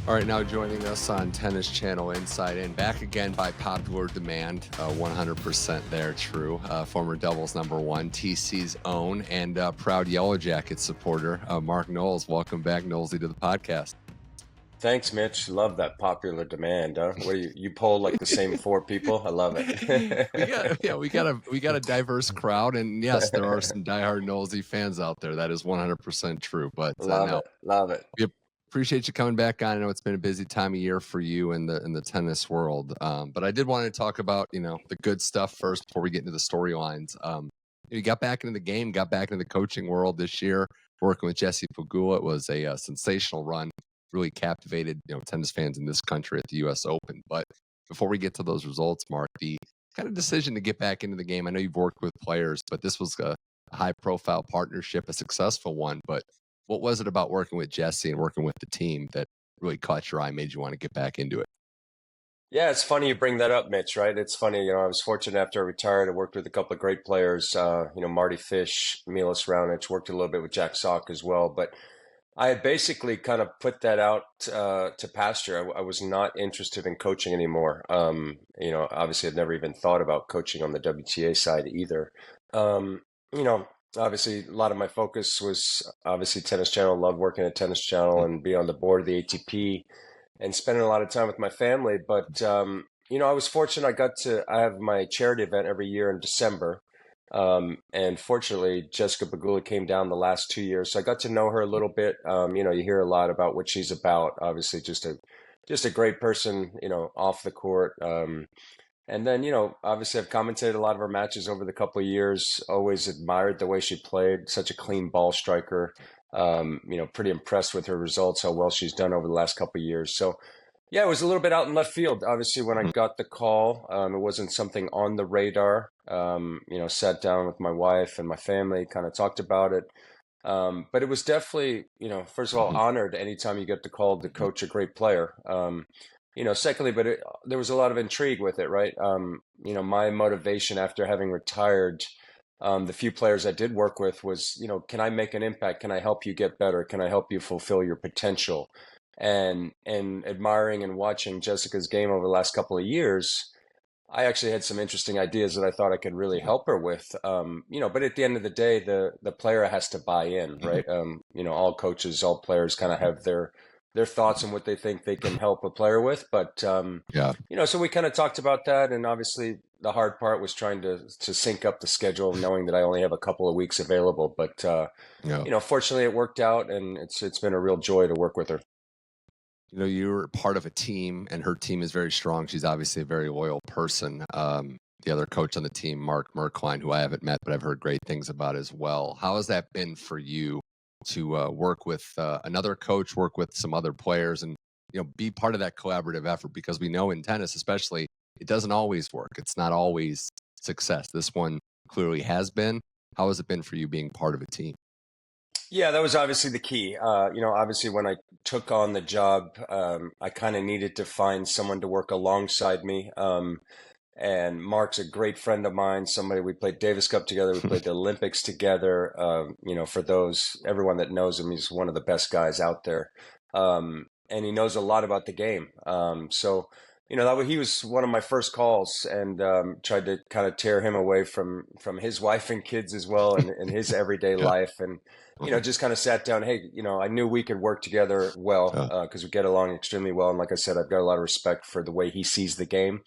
All right, now joining us on Tennis Channel Inside In, back again by popular demand, 100% there, true. Former doubles number one, TC's own, and proud Yellow Jackets supporter, Mark Knowles. Welcome back, Knowlesy, to the podcast. Thanks, Mitch. Love that popular demand, huh? What do you poll like the same four people? I love it. We got a diverse crowd, and yes, there are some diehard Knowlesy fans out there. That is 100% true. But Love now it. Love it. we appreciate you coming back on. I know it's been a busy time of year for you in the tennis world, but I did want to talk about the good stuff first before we get into the storylines. You got back into the game, got back into the coaching world this year, working with Jessica Pegula. It was a sensational run. Really captivated tennis fans in this country at the U.S. Open. But before we get to those results, Mark, the kind of decision to get back into the game. I know you've worked with players, but this was a high-profile partnership, a successful one. But what was it about working with Jesse and working with the team that really caught your eye, made you want to get back into it? Yeah, it's funny you bring that up, Mitch, right? It's funny, I was fortunate after I retired. I worked with a couple of great players, Marty Fish, Milos Raonic, worked a little bit with Jack Sock as well. But I had basically kind of put that out to pasture. I was not interested in coaching anymore. Obviously, I'd never even thought about coaching on the WTA side either. Um, you know, Obviously, a lot of my focus was obviously Tennis Channel. Love working at Tennis Channel and be on the board of the ATP and spending a lot of time with my family. But I was fortunate. I have my charity event every year in December. And fortunately, Jessica Pegula came down the last 2 years, so I got to know her a little bit. You hear a lot about what she's about. Obviously, just a great person, off the court. And then, obviously, I've commentated a lot of her matches over the couple of years. Always admired the way she played. Such a clean ball striker. Pretty impressed with her results, how well she's done over the last couple of years. So, yeah, it was a little bit out in left field. Obviously, when I got the call, it wasn't something on the radar. Sat down with my wife and my family, kind of talked about it. But it was definitely, first of all, honored anytime you get the call to coach a great player. Secondly, there was a lot of intrigue with it, right? My motivation after having retired, the few players I did work with was, can I make an impact? Can I help you get better? Can I help you fulfill your potential? And admiring and watching Jessica's game over the last couple of years, I actually had some interesting ideas that I thought I could really help her with. But at the end of the day, the player has to buy in, right? All coaches, all players kind of have their thoughts on what they think they can help a player with. But Yeah. so we kind of talked about that, and obviously the hard part was trying to sync up the schedule, knowing that I only have a couple of weeks available. But Yeah. fortunately, it worked out, and it's been a real joy to work with her. You're part of a team, and her team is very strong. She's obviously a very loyal person. The other coach on the team, Mark Merkline, who I haven't met, but I've heard great things about as well. How has that been for you to work with another coach, work with some other players, and be part of that collaborative effort? Because we know in tennis, especially, it doesn't always work. It's not always success. This one clearly has been. How has it been for you being part of a team? Yeah, that was obviously the key. Obviously when I took on the job, I kind of needed to find someone to work alongside me. And Mark's a great friend of mine. Somebody we played Davis Cup together. We played the Olympics together. For everyone that knows him, he's one of the best guys out there. And he knows a lot about the game. He was one of my first calls, and tried to kind of tear him away from his wife and kids as well, and his everyday Yeah. life. And just kind of sat down. Hey, I knew we could work together well, because we get along extremely well. And like I said, I've got a lot of respect for the way he sees the game.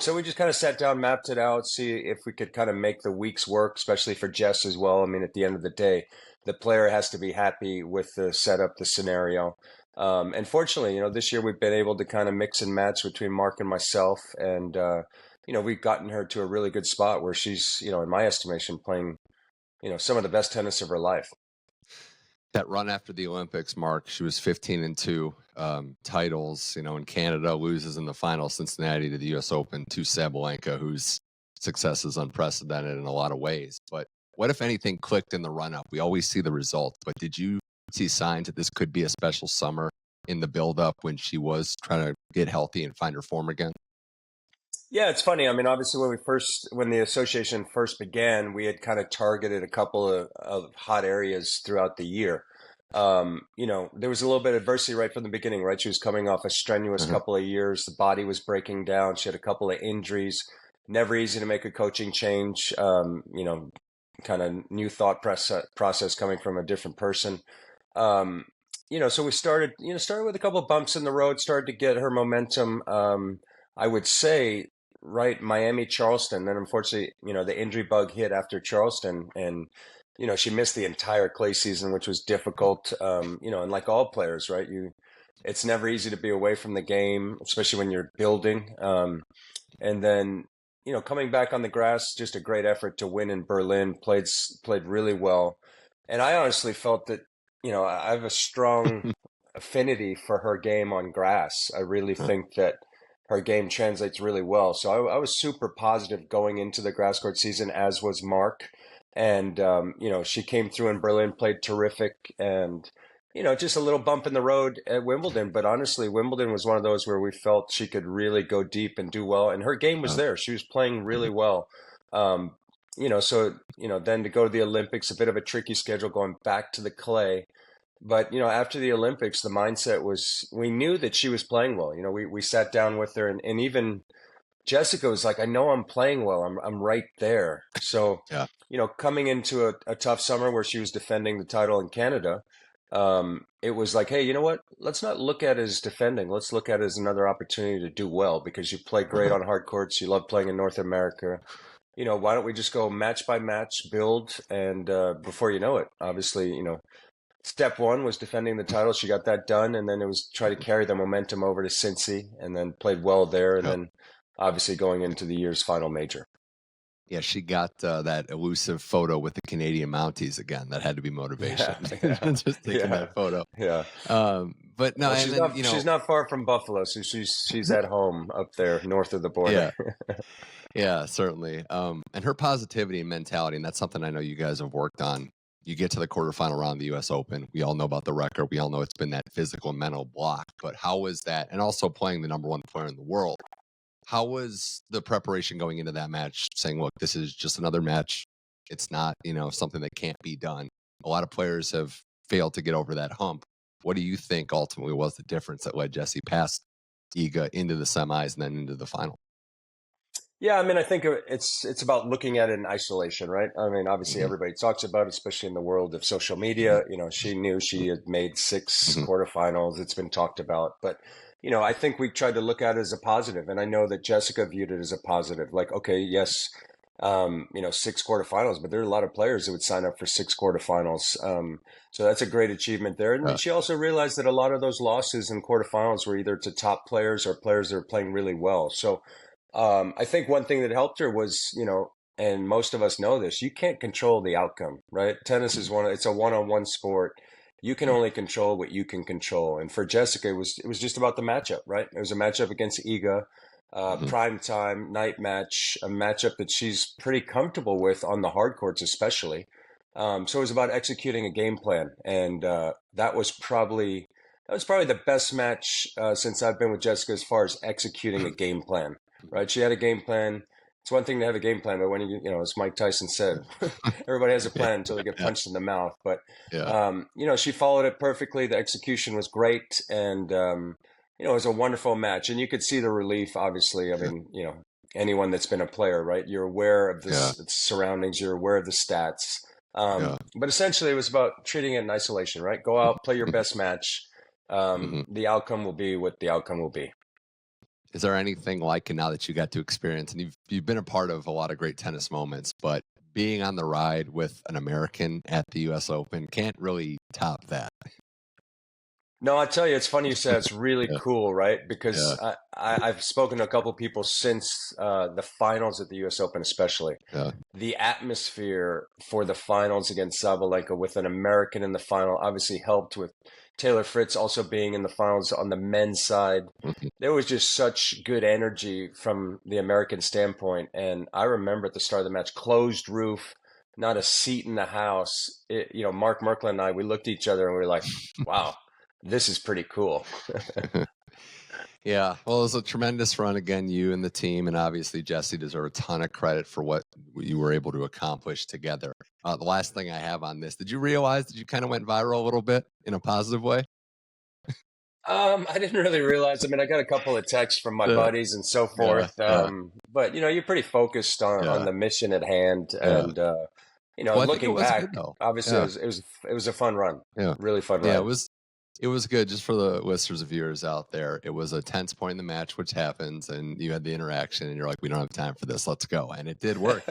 So we just kind of sat down, mapped it out, see if we could kind of make the weeks work, especially for Jess as well. I mean, at the end of the day, the player has to be happy with the setup, the scenario. And fortunately, this year we've been able to kind of mix and match between Mark and myself. And, we've gotten her to a really good spot where she's, in my estimation, playing, some of the best tennis of her life. That run after the Olympics, Mark, she was 15-2, titles, in Canada, loses in the final Cincinnati to the U.S. Open to Sabalenka, whose success is unprecedented in a lot of ways. But what, if anything, clicked in the run-up? We always see the results, but did you see signs that this could be a special summer in the build-up when she was trying to get healthy and find her form again? Yeah, it's funny. I mean, obviously, when the association first began, we had kind of targeted a couple of hot areas throughout the year. There was a little bit of adversity right from the beginning, right? She was coming off a strenuous Uh-huh. couple of years. The body was breaking down. She had a couple of injuries. Never easy to make a coaching change. Kind of new thought process coming from a different person. Um, so we started with a couple of bumps in the road, started to get her momentum. I would say, right, Miami, Charleston. Then unfortunately, the injury bug hit after Charleston, and she missed the entire clay season, which was difficult. And like all players, right, it's never easy to be away from the game, especially when you're building. And then, coming back on the grass, just a great effort to win in Berlin. Played really well, and I honestly felt that, I have a strong affinity for her game on grass. I really Uh, think that her game translates really well. So I was super positive going into the grass court season, as was Mark. And she came through in Berlin, played terrific, and just a little bump in the road at Wimbledon. But honestly, Wimbledon was one of those where we felt she could really go deep and do well, and her game was uh, there. She was playing really mhm. well. Um, then to go to the Olympics, a bit of a tricky schedule going back to the clay. But after the Olympics, the mindset was we knew that she was playing well. We sat down with her, and even Jessica was like, "I know I'm playing well. I'm right there." So, Yeah. coming into a tough summer where she was defending the title in Canada, it was like, "Hey, you know what? Let's not look at it as defending. Let's look at it as another opportunity to do well because you play great Uh-huh. on hard courts. You love playing in North America. Why don't we just go match by match, build, and before you know it, obviously, step one was defending the title. She got that done, and then it was try to carry the momentum over to Cincy, and then played well there, and Yeah. then obviously going into the year's final major. Yeah, she got that elusive photo with the Canadian Mounties again. That had to be Yeah, motivation, yeah, just taking yeah, that photo. yeah. But no, Well, and she's then not far from Buffalo, so she's at home up there north of the border. yeah, yeah, certainly. And her positivity and mentality, and that's something I know you guys have worked on. You get to the quarterfinal round of the U.S. Open. We all know about the record. We all know it's been that physical and mental block. But how was that? And also playing the number one player in the world. How was the preparation going into that match? Saying, look, this is just another match. It's not, something that can't be done. A lot of players have failed to get over that hump. What do you think ultimately was the difference that led Jessie past Iga into the semis and then into the final? Yeah, I mean, I think it's about looking at it in isolation, right? I mean, obviously Hmm. everybody talks about it, especially in the world of social Hmm. media. She knew she had made six Hmm. quarterfinals. It's been talked about, but I think we tried to look at it as a positive, and I know that Jessica viewed it as a positive. Like, okay, yes, six quarterfinals, but there are a lot of players that would sign up for six quarterfinals. So that's a great achievement there. And Uh, she also realized that a lot of those losses in quarterfinals were either to top players or players that are playing really well. So I think one thing that helped her was, and most of us know this, you can't control the outcome, right? Tennis is it's a one-on-one sport. You can only control what you can control. And for Jessica, it was just about the matchup, right? It was a matchup against Iga, mhm. prime time, night match, a matchup that she's pretty comfortable with on the hard courts, especially. So it was about executing a game plan, and that was probably the best match since I've been with Jessica as far as executing a game plan, right? She had a game plan. It's one thing to have a game plan, but when as Mike Tyson said, everybody has a plan until they get Yeah, punched in the mouth. But yeah, she followed it perfectly. The execution was great, and it was a wonderful match. And you could see the relief. Obviously, I yeah, mean, anyone that's been a player, right? You're aware of the yeah, surroundings. You're aware of the stats. yeah. But essentially, it was about treating it in isolation, right? Go out, play your best match. Mhm. The outcome will be what the outcome will be. Is there anything like it now that you got to experience, and you've been a part of a lot of great tennis moments, but being on the ride with an American at the U.S. Open can't really top that. No, I tell you, it's funny you said it's really Yeah, cool, right? yeah, Because I've spoken to a couple people since the finals at the U.S. Open, especially. yeah. The atmosphere for the finals against Sabalenka with an American in the final obviously helped with Taylor Fritz also being in the finals on the men's side. Mhm. There was just such good energy from the American standpoint. And I remember at the start of the match, closed roof, not a seat in the house. Mark Merkle and I, we looked at each other and we were like, wow, this is pretty cool. Yeah, well, it was a tremendous run again, you and the team, and obviously Jesse deserve a ton of credit for what you were able to accomplish together. The last thing I have on this, did you realize that you kind of went viral a little bit in a positive way? I didn't really realize. I mean, I got a couple of texts from my Yeah, buddies and so yeah, forth. yeah, But you're pretty focused on yeah, the mission at hand, yeah. and Well, I think it looking was back, good though. obviously Yeah, it was a fun run, yeah, really fun yeah. ride. It was good just for the listeners and viewers out there. It was a tense point in the match, which happens, and you had the interaction, and you're like, "We don't have time for this. Let's go." And it did work.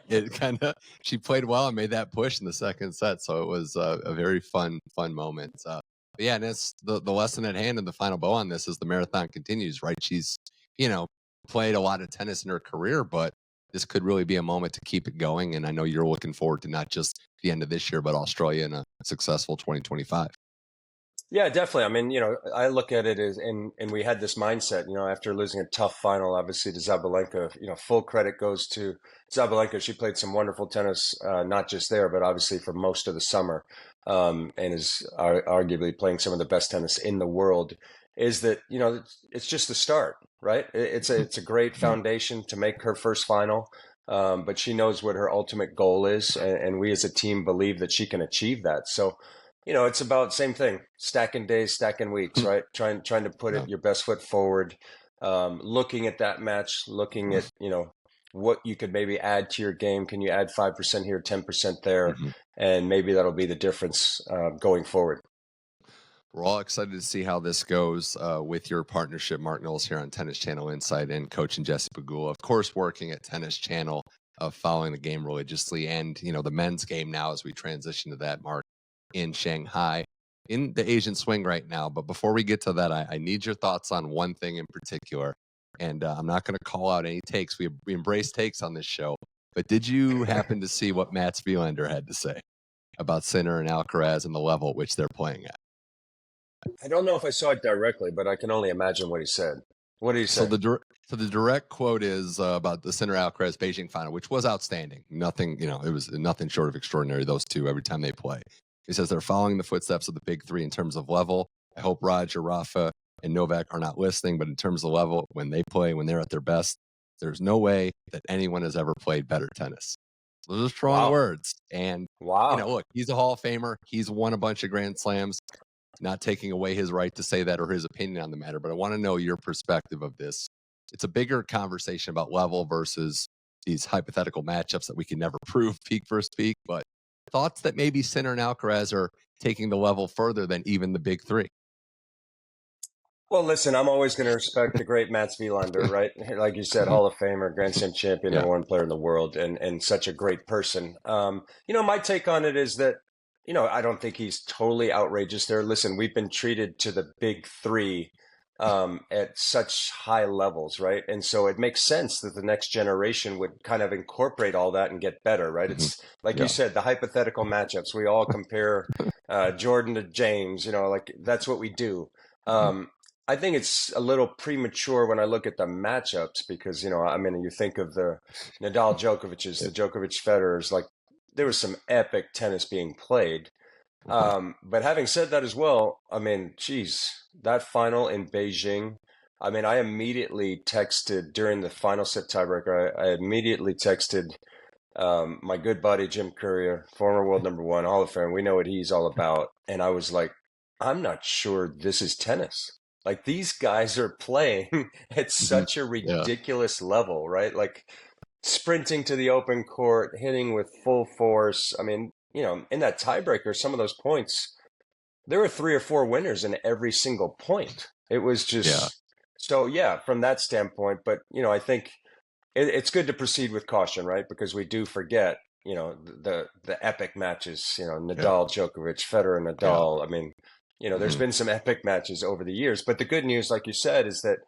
It kind of she played well and made that push in the second set, so it was a very fun moment. But yeah, and it's the lesson at hand and the final bow on this is the marathon continues. Right? She's you know played a lot of tennis in her career, but this could really be a moment to keep it going. And I know you're looking forward to not just the end of this year, but Australia and a successful 2025. Yeah, definitely. I mean, I look at it as, and we had this mindset, after losing a tough final, obviously to Zabalenka, full credit goes to Zabalenka. She played some wonderful tennis, not just there, but obviously for most of the summer, and is arguably playing some of the best tennis in the world. Is that, it's just the start, right? It's a great foundation to make her first final. But she knows what her ultimate goal is, and we as a team believe that she can achieve that. So, it's about same thing, stacking days, stacking weeks, right? Trying to put Yeah. it your best foot forward. Looking at that match, looking at what you could maybe add to your game. Can you add 5% here, 10% there, Mhm. and maybe that'll be the difference going forward. We're all excited to see how this goes with your partnership, Mark Knowles, here on Tennis Channel Insight and coaching Jessica Pegula, of course, working at Tennis Channel, following the game religiously, and the men's game now as we transition to that, Mark, in Shanghai, in the Asian swing right now. But before we get to that, I need your thoughts on one thing in particular, and I'm not going to call out any takes. We embrace takes on this show, but did you happen to see what Mats Wilander had to say about Sinner and Alcaraz and the level at which they're playing at? I don't know if I saw it directly, but I can only imagine what he said. What did he So say? the direct quote is about the Sinner Alcaraz Beijing final, which was outstanding. Nothing, it was nothing short of extraordinary. Those two every time they play. He says they're following the footsteps of the big three in terms of level. I hope Roger, Rafa, and Novak are not listening, but in terms of level, when they play, when they're at their best, there's no way that anyone has ever played better tennis. So those are strong Wow. words. And Wow. look, he's a Hall of Famer. He's won a bunch of Grand Slams. Not taking away his right to say that or his opinion on the matter, but I want to know your perspective of this. It's a bigger conversation about level versus these hypothetical matchups that we can never prove peak versus peak, but thoughts that maybe Sinner and Alcaraz are taking the level further than even the big three. Well, listen, I'm always going to respect the great Mats Wilander, right? Like you said, Hall of Famer, Grand Slam champion, Yeah. number one player in the world, and such a great person. My take on it is that, I don't think he's totally outrageous there. Listen, we've been treated to the big three at such high levels, right? And so it makes sense that the next generation would kind of incorporate all that and get better, right? Mhm. It's like you Yeah. said, the hypothetical matchups. We all compare Jordan to James, like that's what we do. Mhm. I think it's a little premature when I look at the matchups because, I mean, you think of the Nadal Djokovic's, the Djokovic Federers, like there was some epic tennis being played. Mhm. But having said that as well, I mean, geez, that final in Beijing, I mean, I immediately texted during the final set tiebreaker, I immediately texted my good buddy Jim Courier, former world number one Hall of Fame. We know what he's all about. And I was like, I'm not sure this is tennis. Like these guys are playing at Mhm. such a Yeah. ridiculous level, right? Like sprinting to the open court, hitting with full force. I mean, in that tiebreaker, some of those points, there were three or four winners in every single point. It was Yeah. just so, yeah, from that standpoint. But, I think it's good to proceed with caution, right? Because we do forget, the epic matches, Yeah. Nadal, Djokovic, Federer, Yeah. Nadal. I mean, there's Mhm. been some epic matches over the years. But the good news, like you said, is that,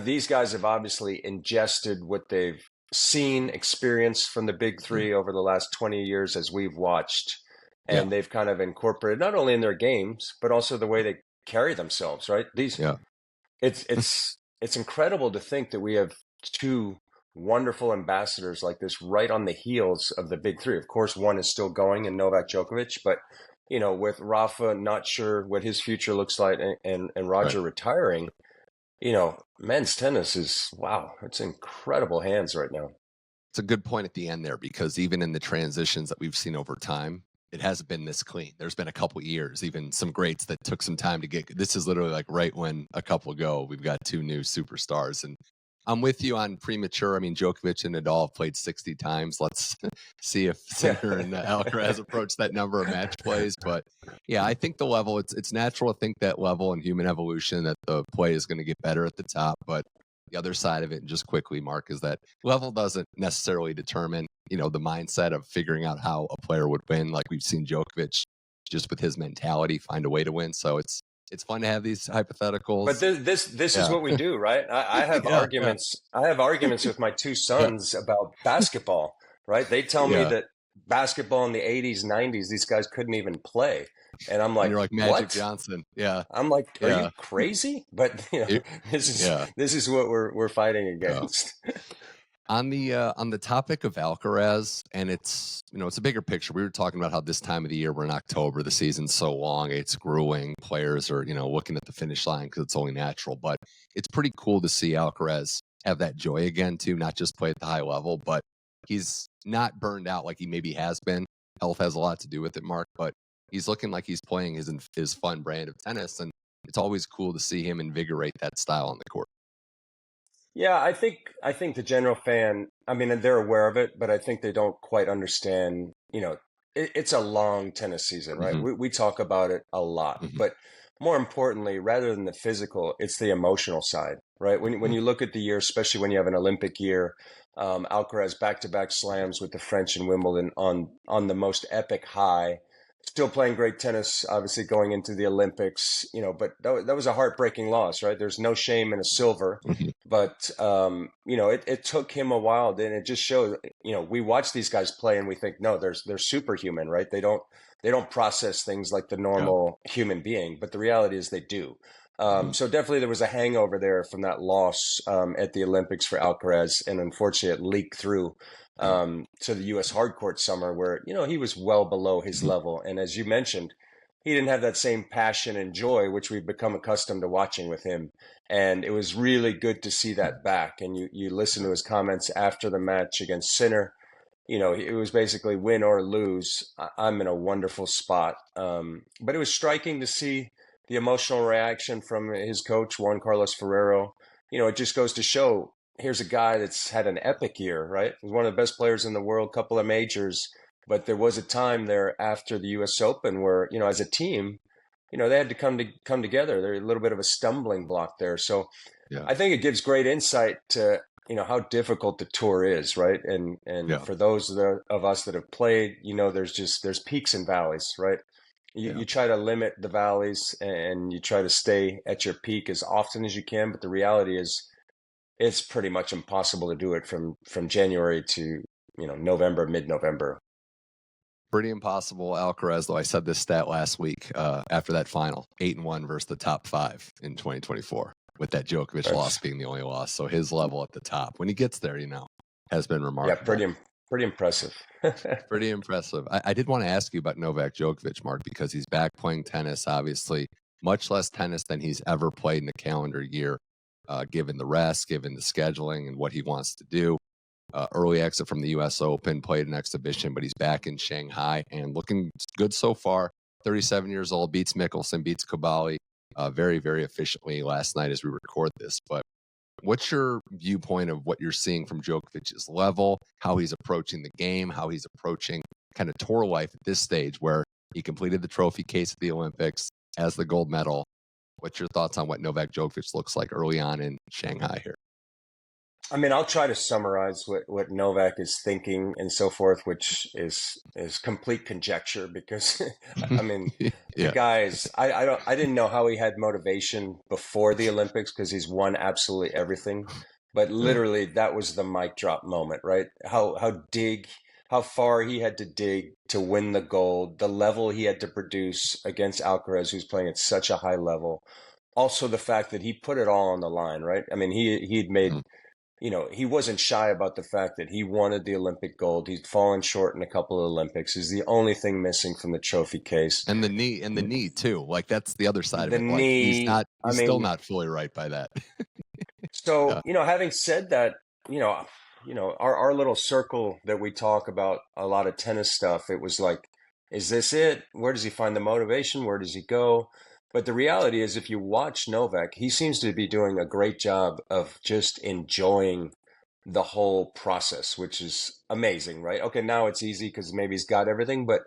these guys have obviously ingested what they've seen, experienced from the big Mhm. three over the last 20 years as we've watched. Yeah. And they've kind of incorporated not only in their games, but also the way they carry themselves, right? Yeah. It's incredible to think that we have two wonderful ambassadors like this right on the heels of the big three. Of course, one is still going in Novak Djokovic, but with Rafa not sure what his future looks like and Right. Roger retiring, men's tennis is, wow, it's incredible hands right now. It's a good point at the end there, because even in the transitions that we've seen over time, it hasn't been this clean. There's been a couple years, even some greats that took some time to get. This is literally like right when a couple go, we've got two new superstars. And I'm with you on premature. I mean, Djokovic and Nadal have played 60 times. Let's see if Sinner and Alcaraz approach that number of match plays. But yeah, I think the level, it's natural to think that level in human evolution, that the play is going to get better at the top. But the other side of it, and just quickly, Mark, is that level doesn't necessarily determine, the mindset of figuring out how a player would win. Like we've seen Djokovic, just with his mentality, find a way to win. So it's fun to have these But hypotheticals. this is Yeah. what we do, right? I have Yeah. Yeah. arguments. I have arguments with my two Yeah. sons about basketball, right? They tell me Yeah. that basketball in the 80s, 90s, these guys couldn't even play. And I'm And like, you're like Magic "What?" Johnson. Yeah. I'm like, "Are you Yeah. crazy?" But, It- this is yeah. this is what we're fighting Yeah. against. On the topic of Alcaraz, and it's a bigger picture. We were talking about how this time of the year, we're in October, the season's so long, it's grueling. Players are looking at the finish line because it's only natural. But it's pretty cool to see Alcaraz have that joy again too, not just play at the high level, but he's not burned out like he maybe has been. Health has a lot to do with it, Mark, but he's looking like he's playing his fun brand of tennis, and it's always cool to see him invigorate that style on the court. Yeah, I think the general fan, I mean, they're aware of it, but I think they don't quite understand, it's a long tennis season, right? Hmm. We talk about it a lot, Hmm. but more importantly, rather than the physical, it's the emotional side, right? When you look at the year, especially when you have an Olympic year, Alcaraz back-to-back slams with the French and Wimbledon on the most epic high. Still playing great tennis, obviously going into the Olympics, but that was a heartbreaking loss, right? There's no shame in a silver, Hmm. but it took him a while. Then it just shows, we watch these guys play and we think, no, they're superhuman, right? They don't process things like the Yeah. normal human being, but the reality is they do. Hmm. So definitely there was a hangover there from that loss at the Olympics for Alcaraz, and unfortunately it leaked through Yeah. to the U.S. hardcourt summer, where he was well below his Hmm. level, and as you mentioned, he didn't have that same passion and joy which we've become accustomed to watching with him. And it was really good to see that back. And you listen to his comments after the match against Sinner. It was basically win or lose. I'm in a wonderful spot. But it was striking to see the emotional reaction from his coach, Juan Carlos Ferrero. It just goes to show, here's a guy that's had an epic year, right? He's one of the best players in the world, couple of majors. But there was a time there after the U.S. Open where, as a team, they had to come together. They're a little bit of a stumbling block there. So Yeah. I think it gives great insight to how difficult the tour is, right? And Yeah. for those of us that have played, there's peaks and valleys, right? You Yeah. you try to limit the valleys and you try to stay at your peak as often as you can, but the reality is it's pretty much impossible to do it from January to November, mid-November. Pretty impossible. Alcaraz, though, I said this stat last week after that final, 8-1 versus the top five in 2024, with that Djokovic loss That's being the only loss. So his level at the top, when he gets there, has been yeah, remarkable. pretty impressive. Pretty impressive. I did want to ask you about Novak Djokovic, Mark, because he's back playing tennis, obviously, much less tennis than he's ever played in a calendar year, given the rest, given the scheduling and what he wants to do. Early exit from the U.S. Open, played an exhibition, but he's back in Shanghai and looking good so far. 37 years old, beats Mickelson, beats Kabali very, very efficiently last night as we record this. But what's your viewpoint of what you're seeing from Djokovic's level, how he's approaching the game, how he's approaching kind of tour life at this stage where he completed the trophy case at the Olympics, has the gold medal? What's your thoughts on what Novak Djokovic looks like early on in Shanghai here? I mean, I'll try to summarize what Novak is thinking and so forth, which is complete conjecture because I mean, the Yeah. guy is I didn't know how he had motivation before the Olympics because he's won absolutely everything. But Yeah. literally that was the mic drop moment, right? How far he had to dig to win the gold, the level he had to produce against Alcaraz, who's playing at such a high level. Also the fact that he put it all on the line, right? I mean, he'd made Mhm. he wasn't shy about the fact that he wanted the Olympic gold. He'd fallen short in a couple of Olympics. He's the only thing missing from the trophy case. And the knee too. Like that's the other side of The it. Like knee, I he's still mean, not fully right by that. So, Yeah. having said that, you know, our little circle that we talk about a lot of tennis stuff, it was like, is this it? Where does he find the motivation? Where does he go? But the reality is, if you watch Novak, he seems to be doing a great job of just enjoying the whole process, which is amazing, right? Okay, now it's easy because maybe he's got everything, but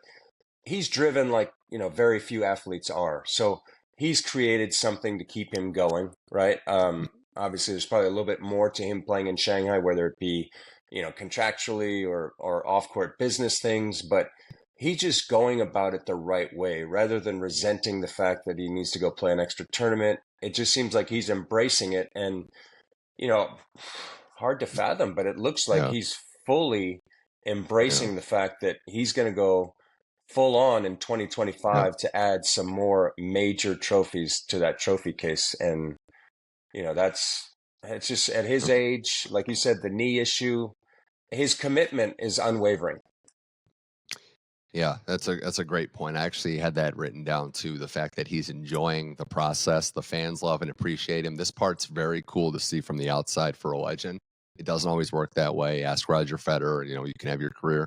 he's driven like, very few athletes are. So he's created something to keep him going, right? Obviously, there's probably a little bit more to him playing in Shanghai, whether it be, contractually or off-court business things, but he's just going about it the right way rather than resenting the fact that he needs to go play an extra tournament. It just seems like he's embracing it and, you know, hard to fathom, but it looks like Yeah. he's fully Yeah. embracing the fact that he's going to go full on in Yeah. 2025 to add some more major trophies to that trophy case. And, it's just at his age, like you said, the knee issue, his commitment is unwavering. Yeah, that's a great point. I actually had that written down too. The fact that he's enjoying the process, the fans love and appreciate him. This part's very cool to see from the outside for a legend. It doesn't always work that way. Ask Roger Federer. You can have your career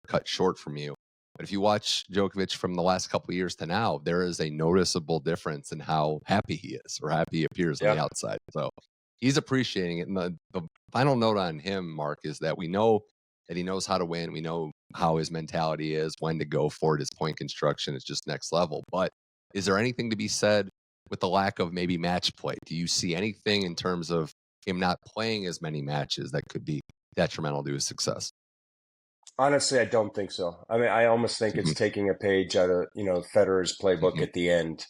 cut short from you. But if you watch Djokovic from the last couple of years to now, there is a noticeable difference in how happy he is or happy he appears on the Yeah, outside. So he's appreciating it. And the final note on him, Mark, is that we know that he knows how to win. We know how his mentality is, when to go for it. His point construction is just next level. But is there anything to be said with the lack of maybe match play? Do you see anything in terms of him not playing as many matches that could be detrimental to his success? honestly, I don't think so. I mean, I almost think it's Hmm. taking a page out of, Federer's playbook Hmm. at the end.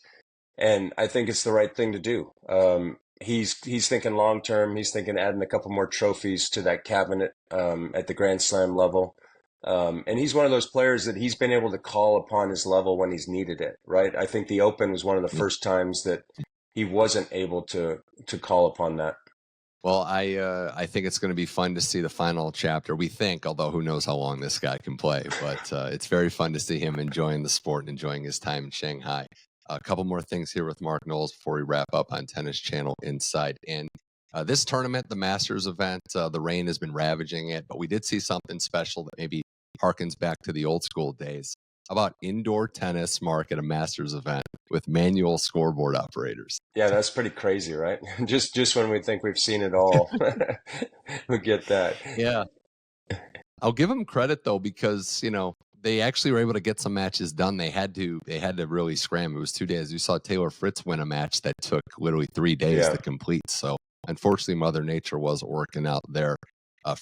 And I think it's the right thing to do. He's thinking long term. He's thinking adding a couple more trophies to that cabinet at the Grand Slam level. And he's one of those players that he's been able to call upon his level when he's needed it, right? I think the Open was one of the first times that he wasn't able to call upon that. Well, I think it's going to be fun to see the final chapter. We think, although who knows how long this guy can play, but it's very fun to see him enjoying the sport and enjoying his time in Shanghai. A couple more things here with Mark Knowles before we wrap up on Tennis Channel Inside. And this tournament, the Masters event, the rain has been ravaging it, but we did see something special that maybe harkens back to the old school days. How about indoor tennis, Mark, at a Masters event with manual scoreboard operators? Yeah, that's pretty crazy, right? Just when we think we've seen it all, we get that. Yeah. I'll give them credit though, because they actually were able to get some matches done. They had to really scram. It was 2 days. You saw Taylor Fritz win a match that took literally 3 days Yeah. to complete. So unfortunately, Mother Nature wasn't working out there.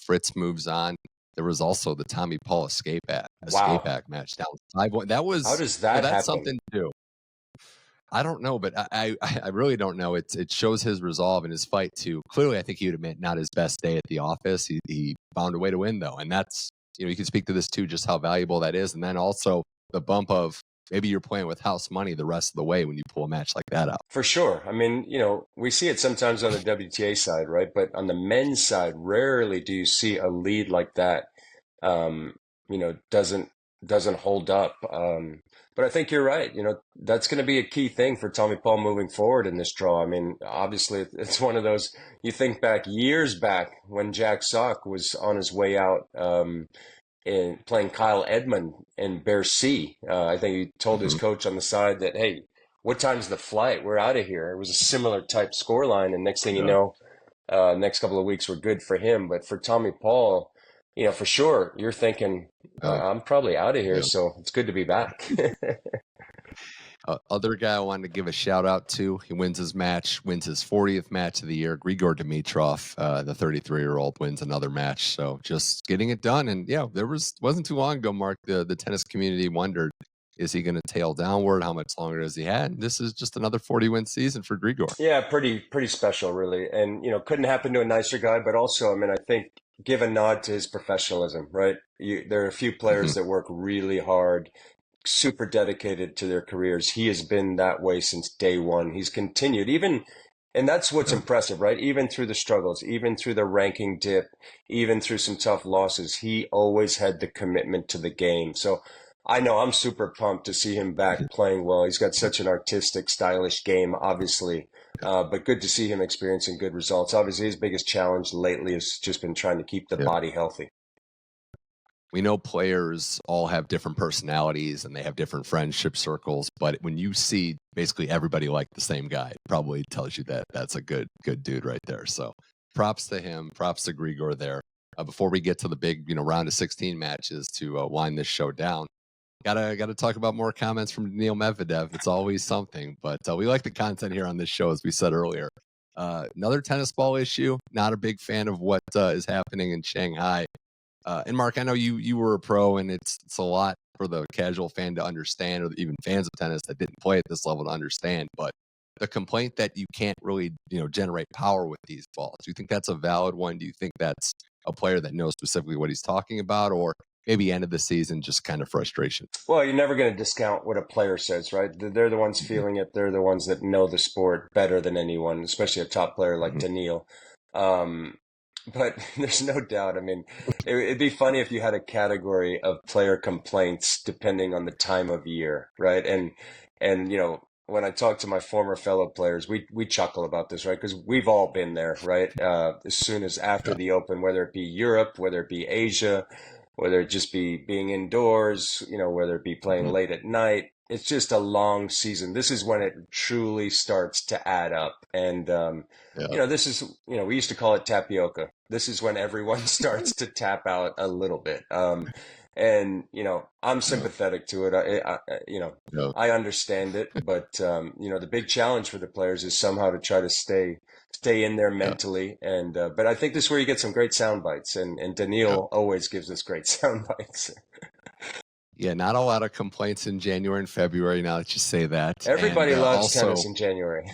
Fritz moves on. There was also the Tommy Paul escape Wow. act match down 5-1. That How was does that that's happen? something to do. I don't know, but I really don't know. It shows his resolve and his fight to clearly. I think he would admit not his best day at the office. He found a way to win though, and that's you can speak to this too, just how valuable that is, and then also the bump of maybe you're playing with house money the rest of the way when you pull a match like that out. For sure. I mean, we see it sometimes on the WTA side, right? But on the men's side, rarely do you see a lead like that, um, doesn't hold up. But I think you're right. That's going to be a key thing for Tommy Paul moving forward in this draw. I mean, obviously, it's one of those, you think back years back when Jack Sock was on his way out, in playing Kyle Edmund in Bercy. I think he told his Hmm. coach on the side that, hey, what time's the flight? We're out of here. It was a similar type scoreline, and next thing you Yeah. know, next couple of weeks were good for him. But for Tommy Paul, for sure, you're thinking, I'm probably out of here, Yeah. so it's good to be back. Other guy I wanted to give a shout out to. He wins his 40th match of the year. Grigor Dimitrov, the 33-year-old, wins another match. So just getting it done. And yeah, wasn't too long ago, Mark. The tennis community wondered, is he going to tail downward? How much longer has he had? And this is just another 40-win season for Grigor. Yeah, pretty special, really. And, couldn't happen to a nicer guy, but also, I mean, I think give a nod to his professionalism, right? There are a few Hmm. players that work really hard, super dedicated to their careers. He has been that way since day one. He's continued and that's what's Yeah. impressive, right? Even through the struggles, even through the ranking dip, even through some tough losses, he always had the commitment to the game. So I know I'm super pumped to see him back playing well. He's got such an artistic, stylish game, obviously. But good to see him experiencing good results. Obviously, his biggest challenge lately has just been trying to keep the Yeah. body healthy. We know players all have different personalities and they have different friendship circles, but when you see basically everybody like the same guy, it probably tells you that that's a good dude right there. So props to him, props to Grigor there. Before we get to the big, round of 16 matches to wind this show down, gotta talk about more comments from Daniil Medvedev. It's always something, but we like the content here on this show, as we said earlier. Another tennis ball issue. Not a big fan of what is happening in Shanghai. And Mark, I know you were a pro, and it's a lot for the casual fan to understand, or even fans of tennis that didn't play at this level to understand. But the complaint that you can't really generate power with these balls, do you think that's a valid one? Do you think that's a player that knows specifically what he's talking about, or maybe end of the season just kind of frustration? Well, you're never going to discount what a player says, right? They're the ones feeling it. They're the ones that know the sport better than anyone, especially a top player like Daniil. Um, but there's no doubt. I mean, it'd be funny if you had a category of player complaints depending on the time of year, right? And when I talk to my former fellow players, we chuckle about this, right? Because we've all been there, right? As soon as after the Open, whether it be Europe, whether it be Asia, whether it just be being indoors, whether it be playing late at night. It's just a long season. This is when it truly starts to add up. And, this is, we used to call it tapioca. This is when everyone starts to tap out a little bit. And, I'm sympathetic to it. I understand it, but, the big challenge for the players is somehow to try to stay in there mentally. And, but I think this is where you get some great sound bites, and Daniil always gives us great sound bites. Yeah, not a lot of complaints in January and February, now that you say that. Everybody And, loves also, tennis in January.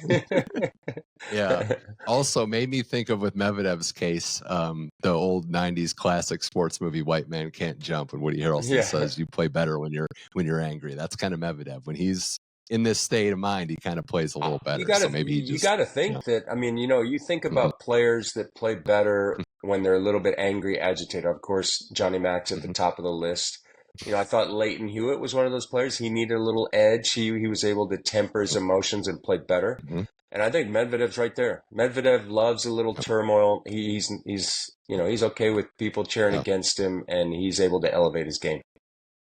yeah. Also made me think of, with Medvedev's case, the old 90s classic sports movie White Man Can't Jump, when Woody Harrelson says you play better when you're angry. That's kind of Medvedev. When he's in this state of mind, he kind of plays a little better. So maybe he just, you gotta think that, I mean, you think about players that play better when they're a little bit angry, agitated. Of course, Johnny Mac's at the top of the list. I thought Leighton Hewitt was one of those players. He needed a little edge. He was able to temper his emotions and play better. And I think Medvedev's right there. Medvedev loves a little turmoil. He's okay with people cheering against him, and he's able to elevate his game.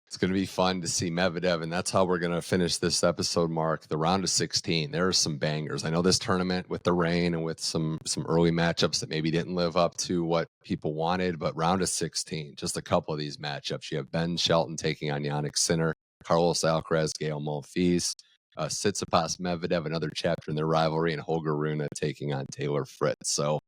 It's going to be fun to see Medvedev, and that's how we're going to finish this episode, Mark. The round of 16. There are some bangers. I know this tournament with the rain and with some early matchups that maybe didn't live up to what people wanted, but round of 16, just a couple of these matchups. You have Ben Shelton taking on Yannick Sinner, Carlos Alcaraz, Gael Monfils, Tsitsipas Medvedev, another chapter in their rivalry, and Holger Rune taking on Taylor Fritz. So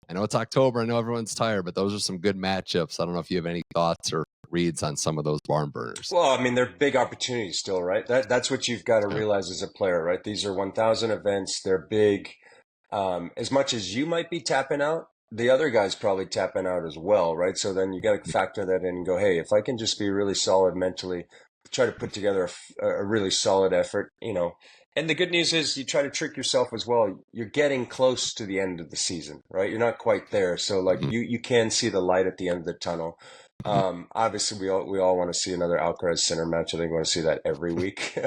I know it's October. I know everyone's tired, but those are some good matchups. I don't know if you have any thoughts or reads on some of those barn burners. Well, I mean, they're big opportunities still, right? That's what you've got to realize as a player, right? These are 1,000 events. They're big. As much as you might be tapping out, the other guy's probably tapping out as well, right? So then you got to factor that in and go, hey, if I can just be really solid mentally, try to put together a really solid effort, And the good news is you try to trick yourself as well. You're getting close to the end of the season, right? You're not quite there. So like you can see the light at the end of the tunnel. Obviously we all want to see another Alcaraz Sinner match. I think we want to see that every week,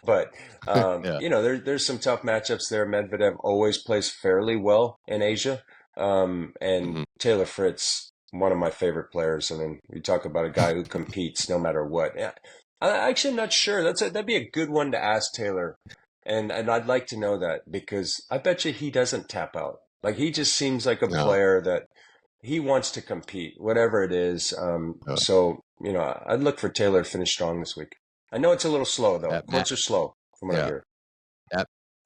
but, there's some tough matchups there. Medvedev always plays fairly well in Asia. And Taylor Fritz, one of my favorite players. I mean, you talk about a guy who competes no matter what. Yeah. I actually am not sure. That'd be a good one to ask Taylor. And I'd like to know that, because I bet you he doesn't tap out. Like, he just seems like a player that he wants to compete, whatever it is. So, I'd look for Taylor to finish strong this week. I know it's a little slow, though. Courts are slow, from what I hear.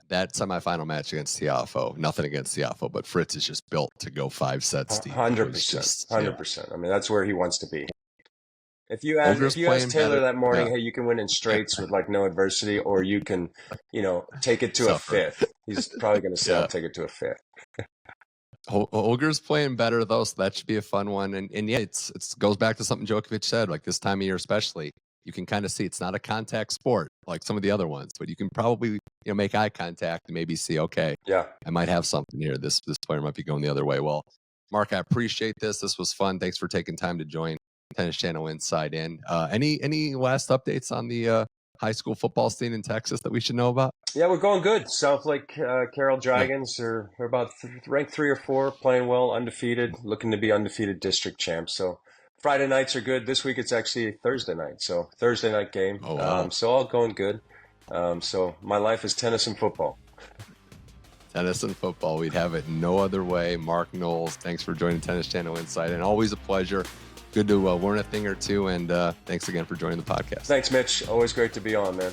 That semifinal match against Tiafoe, nothing against Tiafoe, but Fritz is just built to go 5 sets deep. 100%. 100%. I mean, that's where he wants to be. If you ask Taylor better. that morning, hey, you can win in straights with like no adversity, or you can, take it to a fifth. He's probably going to say, I'll take it to a fifth. Holger's playing better though, so that should be a fun one. And yeah, it's goes back to something Djokovic said, like this time of year especially. You can kind of see it's not a contact sport like some of the other ones, but you can probably make eye contact and maybe see, okay, I might have something here. This player might be going the other way. Well, Mark, I appreciate this. This was fun. Thanks for taking time to join. Tennis Channel Inside In. Any last updates on the high school football scene in Texas that we should know about? Yeah, we're going good. South Lake Carroll Yeah. Dragons are about ranked 3 or 4, playing well, undefeated, looking to be undefeated district champs. So Friday nights are good. This week it's actually Thursday night, so Thursday night game. Oh, wow. So all going good. So my life is tennis and football. Tennis and football. We'd have it no other way. Mark Knowles, thanks for joining Tennis Channel Inside, and always a pleasure. Good to learn a thing or two, and thanks again for joining the podcast. Thanks, Mitch. Always great to be on, man.